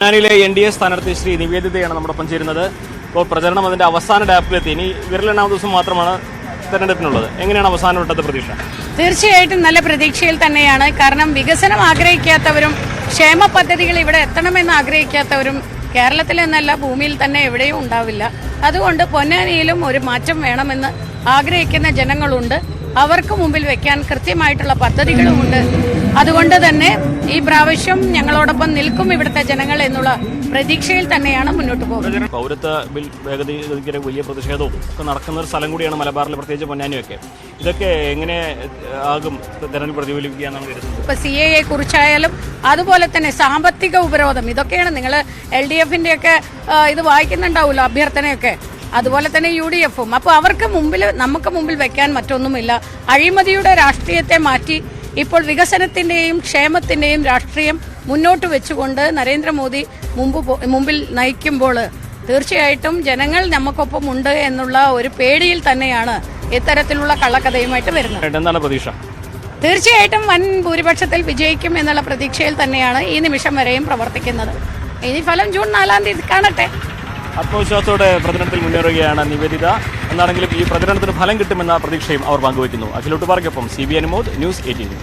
പൊന്നാനിയിലെ NDA സ്ഥാനാർത്ഥി ശ്രീ നിവേദിതയാണ് നമ്മോടൊപ്പം ചേരുന്നത്. ഇപ്പോൾ പ്രചരണം അതിന്റെ അവസാന ലാപ്പിലെത്തി. ഇനി വിരലെണ്ണാം ദിവസം മാത്രമാണ് തെരഞ്ഞെടുപ്പിനുള്ളത്. എങ്ങനെയാണ് അവസാനവട്ടത്തെ പ്രതീക്ഷ? തീർച്ചയായിട്ടും നല്ല പ്രതീക്ഷയിൽ തന്നെയാണ്. കാരണം വികസനം ആഗ്രഹിക്കാത്തവരും ക്ഷേമ പദ്ധതികൾ ഇവിടെ എത്തണമെന്ന് ആഗ്രഹിക്കാത്തവരും കേരളത്തിൽ എന്നല്ല ഭൂമിയിൽ തന്നെ എവിടെയും ഉണ്ടാവില്ല. അതുകൊണ്ട് പൊന്നാനിയിലും ഒരു മാറ്റം വേണമെന്ന് ആഗ്രഹിക്കുന്ന ജനങ്ങളുണ്ട്. അവർക്ക് മുമ്പിൽ വെക്കാൻ കൃത്യമായിട്ടുള്ള പദ്ധതികളുമുണ്ട്. അതുകൊണ്ട് തന്നെ ഈ പ്രാവശ്യം ഞങ്ങളോടൊപ്പം നിൽക്കും ഇവിടുത്തെ ജനങ്ങൾ എന്നുള്ള പ്രതീക്ഷയിൽ തന്നെയാണ് മുന്നോട്ട് പോകുന്നത്. പൗരത്വ ബിൽ ഭേദഗതിക്കെതിരെ വലിയ പ്രതിഷേധവും ഒക്കെ നടക്കുന്ന ഒരു സ്ഥലം കൂടിയാണ് മലബാറിൽ, പ്രത്യേകിച്ച് പൊന്നാനിയൊക്കെ. ഇതൊക്കെ എങ്ങനെ ആകും തെരഞ്ഞെടുപ്പ് പ്രതിഫലിക്കുക എന്നാണ് കരുതുന്നത്? ഇപ്പൊ CAA കുറിച്ചായാലും അതുപോലെ തന്നെ സാമ്പത്തിക ഉപരോധം, ഇതൊക്കെയാണ് നിങ്ങൾ LDFന്റെ ഒക്കെ ഇത് വായിക്കുന്നുണ്ടാവുമല്ലോ, അഭ്യർത്ഥനയൊക്കെ. അതുപോലെ തന്നെ UDFും. അപ്പോൾ അവർക്ക് മുമ്പിൽ, നമുക്ക് മുമ്പിൽ വെക്കാൻ മറ്റൊന്നുമില്ല. അഴിമതിയുടെ രാഷ്ട്രീയത്തെ മാറ്റി ഇപ്പോൾ വികസനത്തിന്റെയും ക്ഷേമത്തിന്റെയും രാഷ്ട്രീയം മുന്നോട്ട് വെച്ചുകൊണ്ട് നരേന്ദ്രമോദി മുമ്പിൽ നയിക്കുമ്പോൾ തീർച്ചയായിട്ടും ജനങ്ങൾ നമുക്കൊപ്പം ഉണ്ട് എന്നുള്ള ഒരു പേടിയിൽ തന്നെയാണ് ഇത്തരത്തിലുള്ള കള്ളക്കഥയുമായിട്ട് വരുന്നത്. എന്താണ് പ്രതീക്ഷ? തീർച്ചയായിട്ടും വൻ ഭൂരിപക്ഷത്തിൽ വിജയിക്കും എന്നുള്ള പ്രതീക്ഷയിൽ തന്നെയാണ് ഈ നിമിഷം വരെയും പ്രവർത്തിക്കുന്നത്. ഇനി ഫലം ജൂൺ 4-ാം തീയതി കാണട്ടെ. ആത്മവിശ്വാസത്തോടെ പ്രചരണത്തിൽ മുന്നേറുകയാണ് നിവേദിത. എന്നാണെങ്കിലും ഈ പ്രചരണത്തിന് ഫലം കിട്ടുമെന്ന പ്രതീക്ഷയും അവർ പങ്കുവയ്ക്കുന്നു. അഖിലോട്ടുപാറയ്ക്കൊപ്പം CB അനുമോദ്, ന്യൂസ് 18.